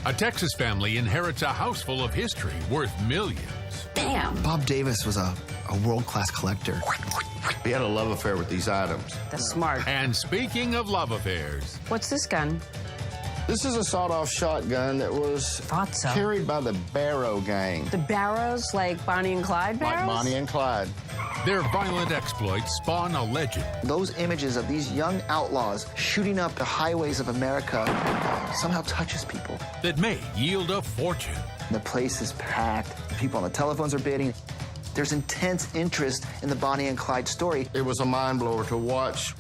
A Texas family inherits a house full of history worth millions. Bam! Bob Davis was a world-class collector. He had a love affair with these items. That's smart. And speaking of love affairs, What's this gun? This is a sawed-off shotgun that was Thought so. carried by the Barrow gang. The Barrows, like Bonnie and Clyde Barrows? Like Bonnie and Clyde. their violent exploits spawn a legend. Those images of these young outlaws shooting up the highways of America somehow touches people. That may yield a fortune. The place is packed. People on the telephones are bidding. There's intense interest in the Bonnie and Clyde story. It was a mind blower to watch.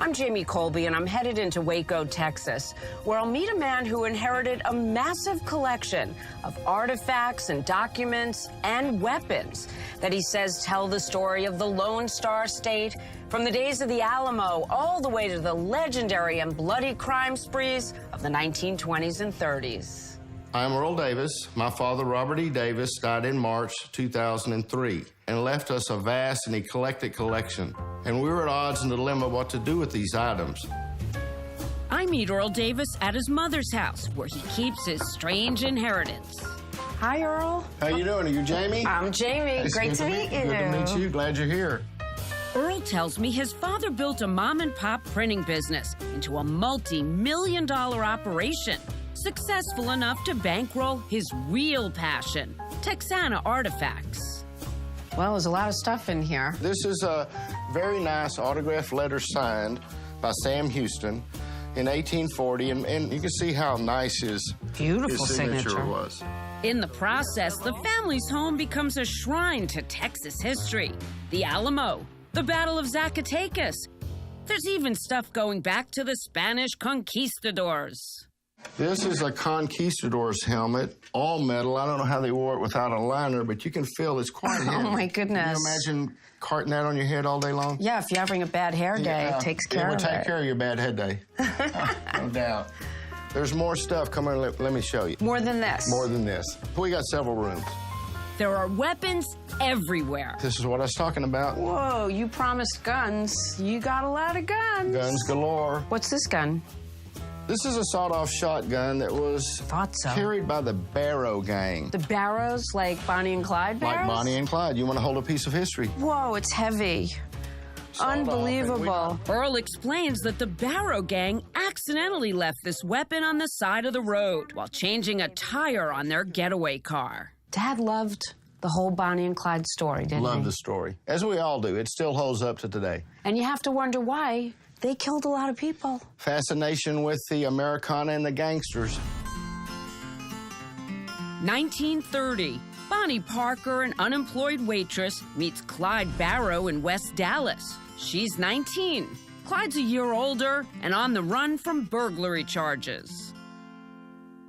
I'm Jamie Colby, and I'm headed into Waco, Texas, where I'll meet a man who inherited a massive collection of artifacts and documents and weapons that he says tell the story of the Lone Star State from the days of the Alamo all the way to the legendary and bloody crime sprees of the 1920s and 30s. I'm Earl Davis. My father, Robert E. Davis, died in March 2003 and left us a vast and eclectic collection. And we were at odds and dilemma what to do with these items. I meet Earl Davis at his mother's house, where he keeps his strange inheritance. Hi, Earl. How you doing? Are you Jamie? I'm Jamie. It's Great good to meet you. Good to meet you. Glad you're here. Earl tells me his father built a mom-and-pop printing business into a multi-million-dollar operation, successful enough to bankroll his real passion, Texana artifacts. Well, there's a lot of stuff in here. This is a very nice autographed letter signed by Sam Houston in 1840, and you can see how nice his signature was. In the process, the family's home becomes a shrine to Texas history. The Alamo, the Battle of Zacatecas. There's even stuff going back to the Spanish conquistadors. This is a conquistador's helmet, all metal. I don't know how they wore it without a liner, but you can feel it's quite heavy. Oh, my goodness. Can you imagine carting that on your head all day long? Yeah, if you're having a bad hair day, it takes care of it. It would take care of your bad head day. No doubt. There's more stuff. Come on, let me show you. More than this? More than this. We got several rooms. There are weapons everywhere. This is what I was talking about. Whoa, you promised guns. You got a lot of guns. Guns galore. What's this gun? This is a sawed-off shotgun that was carried by the Barrow gang. The Barrows, like Bonnie and Clyde Barrows? Like Bonnie and Clyde. You want to hold a piece of history. Whoa, it's heavy. Unbelievable. Earl explains that the Barrow gang accidentally left this weapon on the side of the road while changing a tire on their getaway car. Dad loved the whole Bonnie and Clyde story, didn't he? Loved the story. As we all do. It still holds up to today. And you have to wonder why. They killed a lot of people. Fascination with the Americana and the gangsters. 1930. Bonnie Parker, an unemployed waitress, meets Clyde Barrow in West Dallas. She's 19. Clyde's a year older and on the run from burglary charges.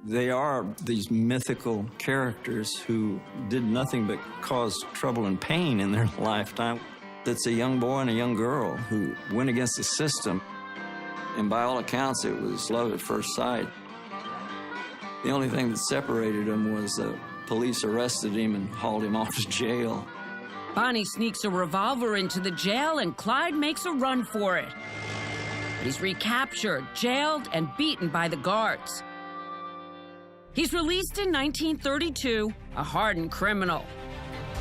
They are these mythical characters who did nothing but cause trouble and pain in their lifetime. It's a young boy and a young girl who went against the system. And by all accounts, it was love at first sight. The only thing that separated them was the police arrested him and hauled him off to jail. Bonnie sneaks a revolver into the jail and Clyde makes a run for it. He's recaptured, jailed, and beaten by the guards. He's released in 1932, a hardened criminal.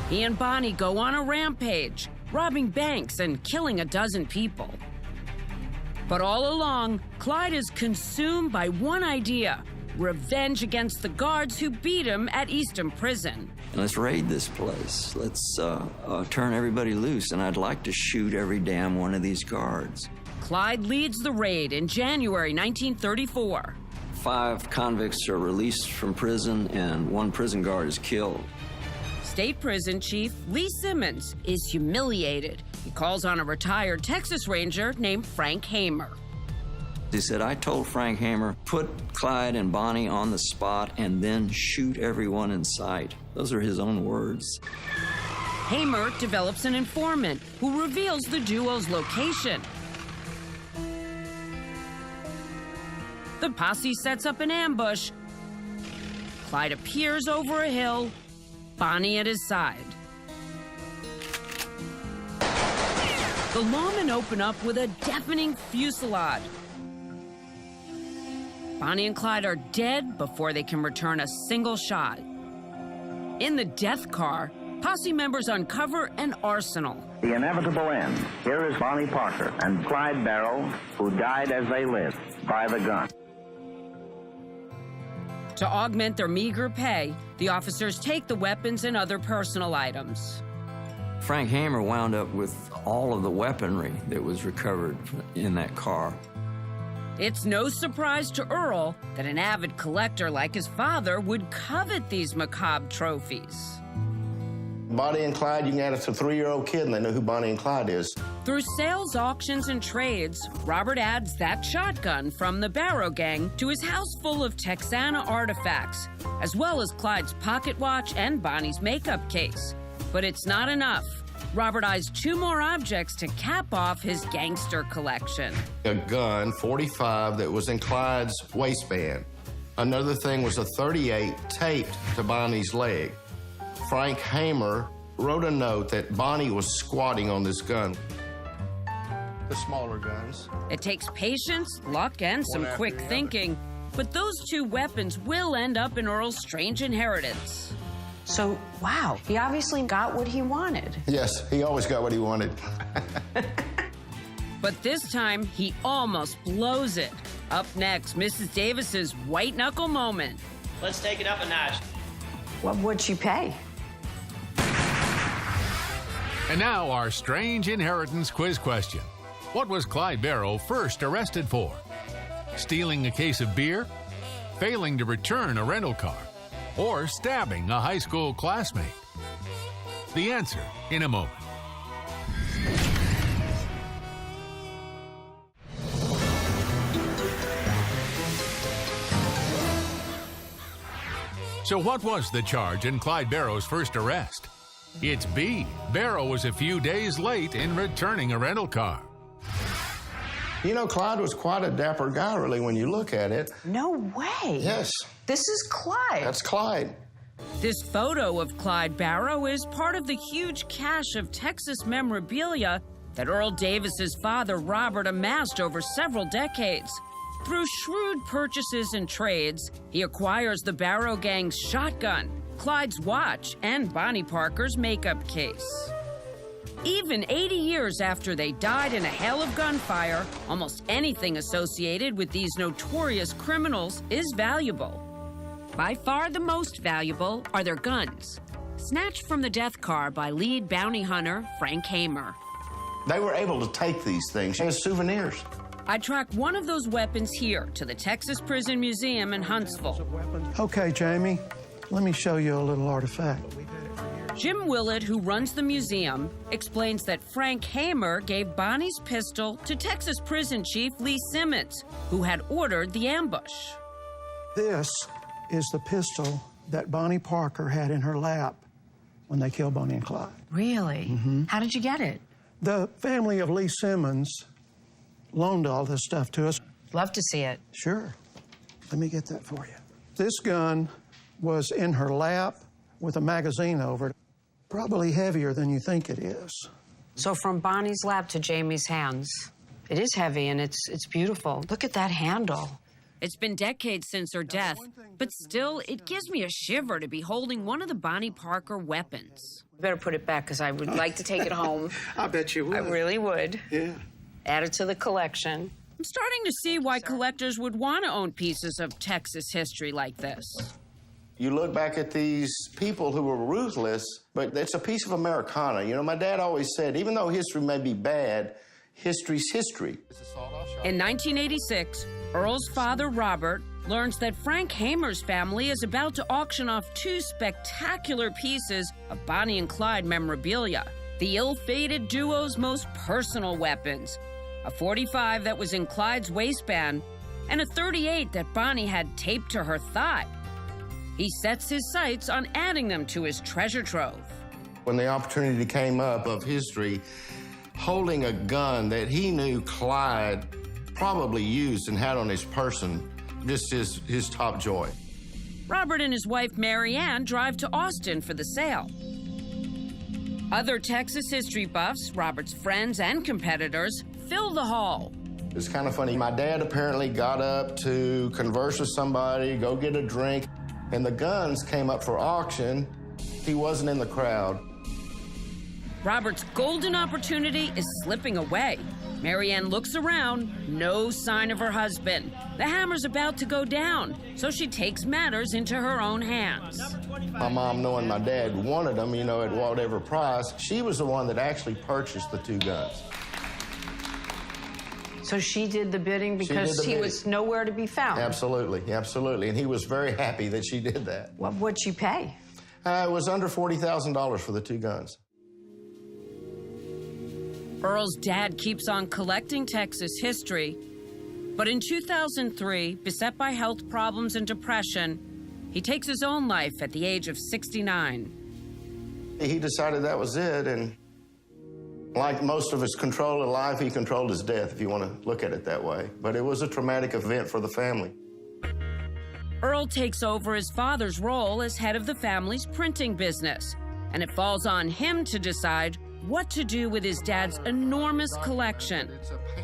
He and Bonnie go on a rampage, robbing banks and killing a dozen people. But all along, Clyde is consumed by one idea: revenge against the guards who beat him at Easton Prison. Let's raid this place. Let's turn everybody loose, and I'd like to shoot every damn one of these guards. Clyde leads the raid in January 1934. 5 convicts are released from prison, and 1 prison guard is killed. State Prison Chief Lee Simmons is humiliated. He calls on a retired Texas Ranger named Frank Hamer. He said, I told Frank Hamer, put Clyde and Bonnie on the spot and then shoot everyone in sight. Those are his own words. Hamer develops an informant who reveals the duo's location. The posse sets up an ambush. Clyde appears over a hill, Bonnie at his side. The lawmen open up with a deafening fusillade. Bonnie and Clyde are dead before they can return a single shot. In the death car, posse members uncover an arsenal. The inevitable end. Here is Bonnie Parker and Clyde Barrow, who died as they lived, by the gun. To augment their meager pay, the officers take the weapons and other personal items. Frank Hamer wound up with all of the weaponry that was recovered in that car. It's no surprise to Earl that an avid collector like his father would covet these macabre trophies. Bonnie and Clyde, you can add it to a 3-year-old kid and they know who Bonnie and Clyde is. Through sales, auctions, and trades, Robert adds that shotgun from the Barrow gang to his house full of Texana artifacts, as well as Clyde's pocket watch and Bonnie's makeup case. But it's not enough. Robert eyes 2 more objects to cap off his gangster collection. A gun, 45, that was in Clyde's waistband. Another thing was a 38 taped to Bonnie's leg. Frank Hamer wrote a note that Bonnie was squatting on this gun. The smaller guns. It takes patience, luck, and some quick thinking, but those 2 weapons will end up in Earl's strange inheritance. So, wow, he obviously got what he wanted. Yes, he always got what he wanted. But this time, he almost blows it. Up next, Mrs. Davis's white knuckle moment. Let's take it up a notch. What'd she pay? And now our strange inheritance quiz question. What was Clyde Barrow first arrested for? Stealing a case of beer? Failing to return a rental car? Or stabbing a high school classmate? The answer in a moment. So what was the charge in Clyde Barrow's first arrest? It's B. Barrow was a few days late in returning a rental car. You know, Clyde was quite a dapper guy, really, when you look at it. No way. Yes, This is Clyde. that's Clyde. This photo of Clyde Barrow is part of the huge cache of Texas memorabilia that Earl Davis's father, Robert, amassed over several decades. Through shrewd purchases and trades, he acquires the Barrow gang's shotgun, Clyde's watch, and Bonnie Parker's makeup case. Even 80 years after they died in a hail of gunfire, almost anything associated with these notorious criminals is valuable. By far the most valuable are their guns, snatched from the death car by lead bounty hunter Frank Hamer. They were able to take these things as souvenirs. I track one of those weapons here to the Texas Prison Museum in Huntsville. Okay, Jamie, let me show you a little artifact. Jim Willett, who runs the museum, explains that Frank Hamer gave Bonnie's pistol to Texas Prison Chief Lee Simmons, who had ordered the ambush. This is the pistol that Bonnie Parker had in her lap when they killed Bonnie and Clyde. Really? How did you get it? The family of Lee Simmons loaned all this stuff to us. Love to see it. Sure. Let me get that for you. This gun was in her lap with a magazine over it. Probably heavier than you think it is. So from Bonnie's lap to Jamie's hands. It is heavy and it's beautiful. Look at that handle. It's been decades since her death, but still, it gives me a shiver to be holding one of the Bonnie Parker weapons. Better put it back because I would like to take it home. I bet you would. I really would. Yeah. Add it to the collection. I'm starting to see why collectors would want to own pieces of Texas history like this. You look back at these people who were ruthless, but it's a piece of Americana. You know, my dad always said, even though history may be bad, history's history. In 1986, Earl's father, Robert, learns that Frank Hamer's family is about to auction off 2 spectacular pieces of Bonnie and Clyde memorabilia, the ill-fated duo's most personal weapons, a .45 that was in Clyde's waistband, and a .38 that Bonnie had taped to her thigh. He sets his sights on adding them to his treasure trove. When the opportunity came up of history, holding a gun that he knew Clyde probably used and had on his person, just his top joy. Robert and his wife Mary Ann drive to Austin for the sale. Other Texas history buffs, Robert's friends and competitors, fill the hall. It's kind of funny. My dad apparently got up to converse with somebody, go get a drink, and the guns came up for auction. He wasn't in the crowd. Robert's golden opportunity is slipping away. Mary Ann looks around, no sign of her husband. The hammer's about to go down, so she takes matters into her own hands. My mom, knowing my dad wanted them, you know, at whatever price, she was the one that actually purchased the 2 guns. So she did the bidding because he was nowhere to be found? Absolutely, absolutely. And he was very happy that she did that. What'd she pay? It was under $40,000 for the 2 guns. Earl's dad keeps on collecting Texas history, but in 2003, beset by health problems and depression, he takes his own life at the age of 69. He decided that was it, and like most of his control of life, he controlled his death, if you want to look at it that way. But it was a traumatic event for the family. Earl takes over his father's role as head of the family's printing business, and it falls on him to decide what to do with his dad's enormous collection.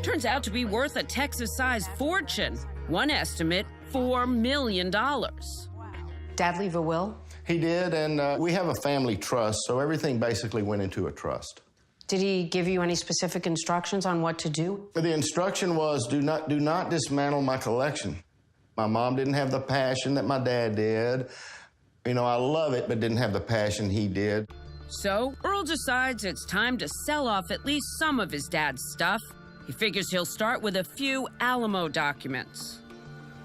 Turns out to be worth a Texas-sized fortune. One estimate, $4 million. Dad leave a will? He did, and we have a family trust, so everything basically went into a trust. Did he give you any specific instructions on what to do? The instruction was, do not dismantle my collection. My mom didn't have the passion that my dad did. You know, I love it, but didn't have the passion he did. So, Earl decides it's time to sell off at least some of his dad's stuff. He figures he'll start with a few Alamo documents.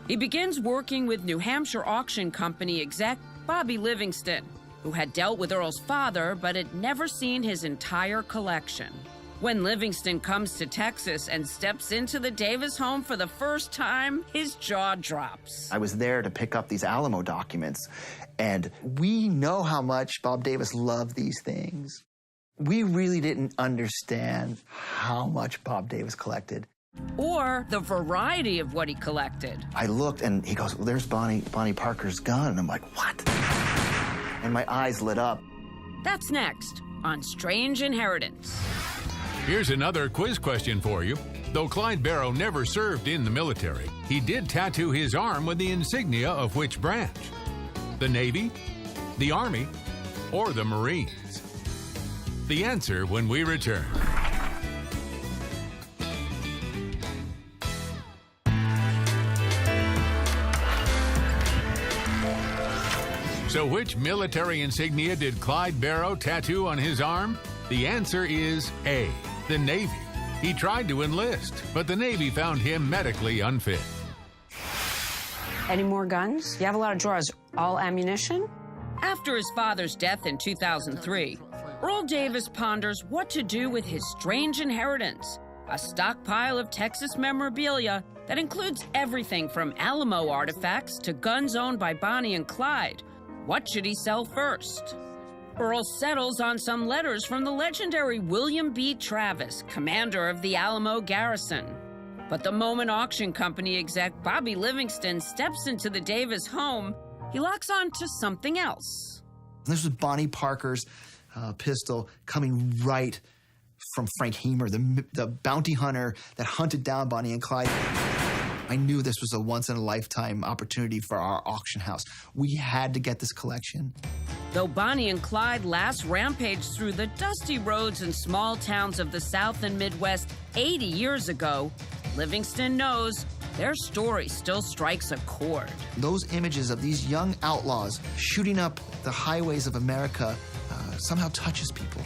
He begins working with New Hampshire auction company exec Bobby Livingston, who had dealt with Earl's father but had never seen his entire collection. When Livingston comes to Texas and steps into the Davis home for the first time, his jaw drops. I was there to pick up these Alamo documents, and we know how much Bob Davis loved these things. We really didn't understand how much Bob Davis collected. Or the variety of what he collected. I looked, and he goes, well, there's Bonnie Parker's gun. And I'm like, what? And my eyes lit up. That's next on Strange Inheritance. Here's another quiz question for you. Though Clyde Barrow never served in the military, he did tattoo his arm with the insignia of which branch? The Navy, the Army, or the Marines? The answer when we return. So which military insignia did Clyde Barrow tattoo on his arm? The answer is A, the Navy. He tried to enlist, but the Navy found him medically unfit. Any more guns? You have a lot of drawers. All ammunition? After his father's death in 2003, Earl Davis ponders what to do with his strange inheritance, a stockpile of Texas memorabilia that includes everything from Alamo artifacts to guns owned by Bonnie and Clyde. What should he sell first? Earl settles on some letters from the legendary William B. Travis, commander of the Alamo Garrison. But the moment auction company exec Bobby Livingston steps into the Davis home, he locks on to something else. This was Bonnie Parker's pistol coming right from Frank Hamer, the bounty hunter that hunted down Bonnie and Clyde. I knew this was a once-in-a-lifetime opportunity for our auction house. We had to get this collection. Though Bonnie and Clyde last rampaged through the dusty roads and small towns of the South and Midwest 80 years ago, Livingston knows their story still strikes a chord. Those images of these young outlaws shooting up the highways of America somehow touches people.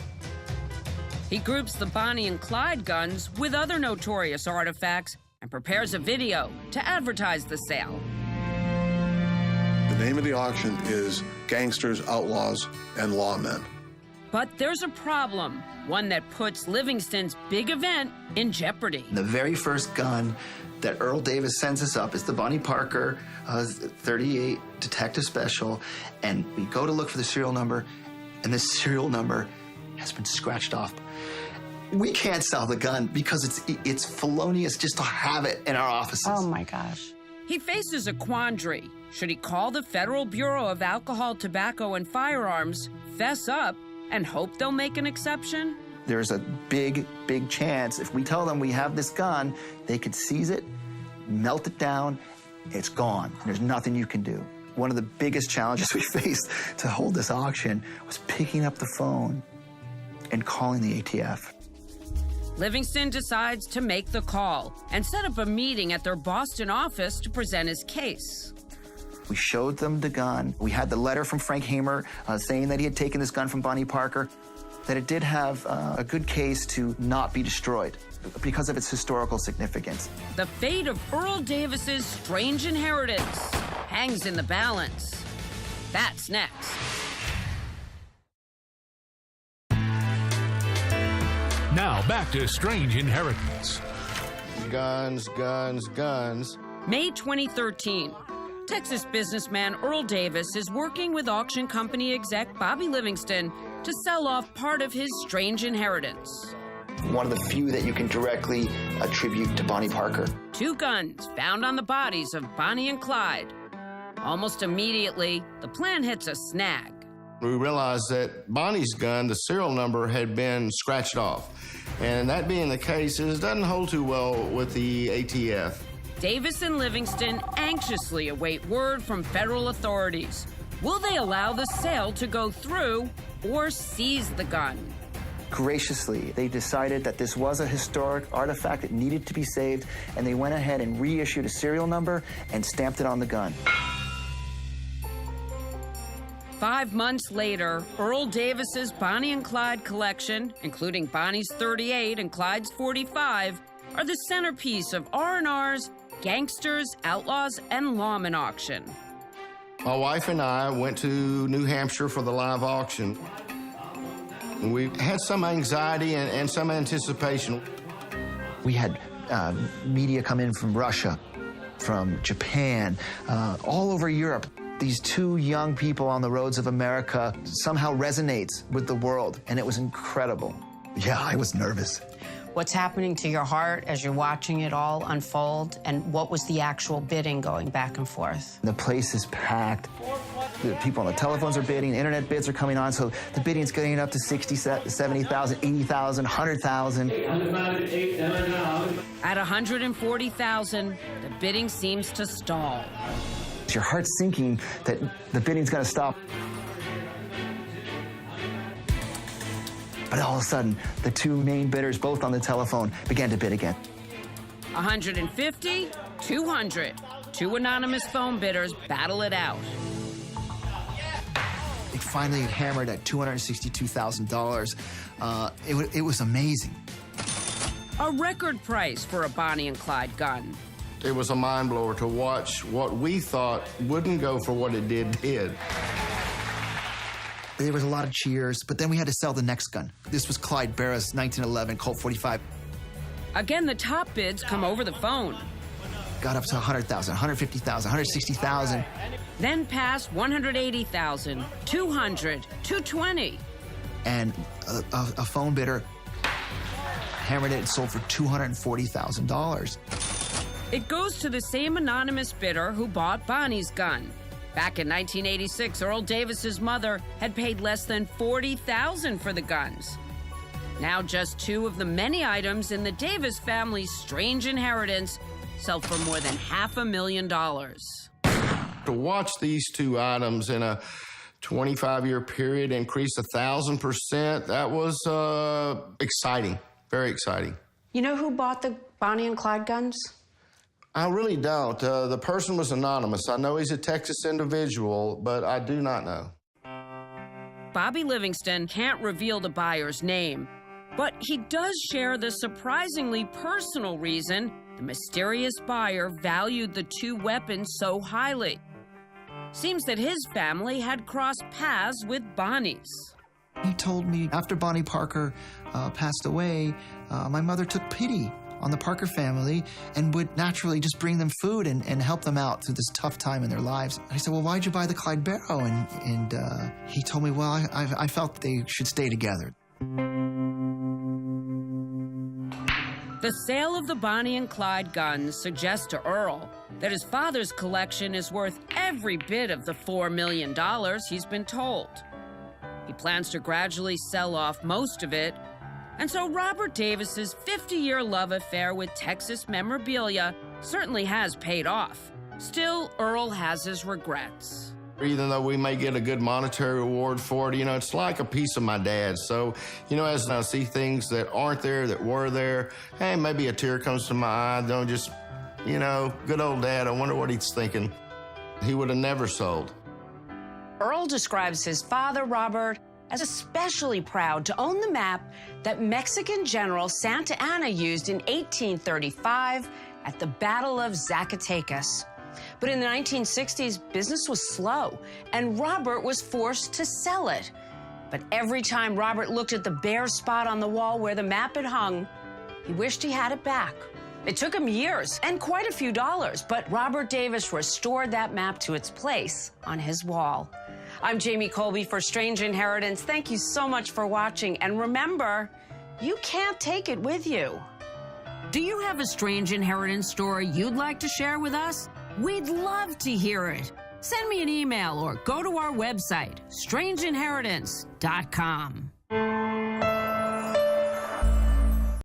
He groups the Bonnie and Clyde guns with other notorious artifacts and prepares a video to advertise the sale. The name of the auction is Gangsters, Outlaws, and Lawmen. But there's a problem, one that puts Livingston's big event in jeopardy. The very first gun that Earl Davis sends us up is the Bonnie Parker 38 Detective Special, and we go to look for the serial number, and the serial number has been scratched off. We can't sell the gun because it's felonious just to have it in our offices. Oh, my gosh. He faces a quandary. Should he call the Federal Bureau of Alcohol, Tobacco, and Firearms, fess up, and hope they'll make an exception? There's a big, big chance if we tell them we have this gun, they could seize it, melt it down, it's gone. There's nothing you can do. One of the biggest challenges we faced to hold this auction was picking up the phone and calling the ATF. Livingston decides to make the call and set up a meeting at their Boston office to present his case. We showed them the gun. We had the letter from Frank Hamer saying that he had taken this gun from Bonnie Parker, that it did have a good case to not be destroyed because of its historical significance. The fate of Earl Davis's strange inheritance hangs in the balance. That's next. Now back to Strange Inheritance. Guns, guns, guns. May 2013. Texas businessman Earl Davis is working with auction company exec Bobby Livingston to sell off part of his strange inheritance. One of the few that you can directly attribute to Bonnie Parker. 2 guns found on the bodies of Bonnie and Clyde. Almost immediately, the plan hits a snag. We realized that Bonnie's gun, the serial number, had been scratched off. And that being the case, it doesn't hold too well with the ATF. Davis and Livingston anxiously await word from federal authorities. Will they allow the sale to go through or seize the gun? Graciously, they decided that this was a historic artifact that needed to be saved, and they went ahead and reissued a serial number and stamped it on the gun. 5 months later, Earl Davis's Bonnie and Clyde collection, including Bonnie's 38 and Clyde's 45, are the centerpiece of R&R's Gangsters, Outlaws, and Lawmen auction. My wife and I went to New Hampshire for the live auction. We had some anxiety and some anticipation. We had media come in from Russia, from Japan, all over Europe. These 2 young people on the roads of America somehow resonates with the world, and it was incredible. Yeah, I was nervous. What's happening to your heart as you're watching it all unfold, and what was the actual bidding going back and forth? The place is packed. The people on the telephones are bidding, internet bids are coming on, so the bidding's getting up to 60, 70,000, 80,000, 100,000. At 140,000, the bidding seems to stall. Your heart's sinking that the bidding's gonna stop. But all of a sudden, the 2 main bidders, both on the telephone, began to bid again. 150, 200. 2 anonymous phone bidders battle it out. They finally had hammered at $262,000. It was amazing. A record price for a Bonnie and Clyde gun. It was a mind blower to watch what we thought wouldn't go for what it did. There was a lot of cheers, but then we had to sell the next gun. This was Clyde Barrow's 1911 Colt 45. Again, the top bids come over the phone. Got up to 100,000, 150,000, 160,000. Then past 180,000, 200, 220. And a phone bidder hammered it and sold for $240,000. It goes to the same anonymous bidder who bought Bonnie's gun. Back in 1986, Earl Davis's mother had paid less than $40,000 for the guns. Now just 2 of the many items in the Davis family's strange inheritance sell for more than $500,000. To watch these 2 items in a 25-year period increase 1,000%, that was exciting, very exciting. You know who bought the Bonnie and Clyde guns? I really don't. The person was anonymous. I know he's a Texas individual, but I do not know. Bobby Livingston can't reveal the buyer's name, but he does share the surprisingly personal reason the mysterious buyer valued the 2 weapons so highly. Seems that his family had crossed paths with Bonnie's. He told me after Bonnie Parker passed away, my mother took pity on the Parker family and would naturally just bring them food and help them out through this tough time in their lives. I said, well, why'd you buy the Clyde Barrow? And he told me, well, I felt they should stay together. The sale of the Bonnie and Clyde guns suggests to Earl that his father's collection is worth every bit of the $4 million he's been told. He plans to gradually sell off most of it, and so Robert Davis's 50-year love affair with Texas memorabilia certainly has paid off. Still, Earl has his regrets. Even though we may get a good monetary reward for it, it's like a piece of my dad. So, as I see things that aren't there, that were there, hey, maybe a tear comes to my eye. Don't just, good old dad, I wonder what he's thinking. He would have never sold. Earl describes his father, Robert, as especially proud to own the map that Mexican General Santa Anna used in 1835 at the Battle of Zacatecas. But in the 1960s, business was slow, and Robert was forced to sell it. But every time Robert looked at the bare spot on the wall where the map had hung, he wished he had it back. It took him years and quite a few dollars, but Robert Davis restored that map to its place on his wall. I'm Jamie Colby for Strange Inheritance. Thank you so much for watching, and remember, you can't take it with you. Do you have a strange inheritance story you'd like to share with us? We'd love to hear it. Send me an email or go to our website, strangeinheritance.com.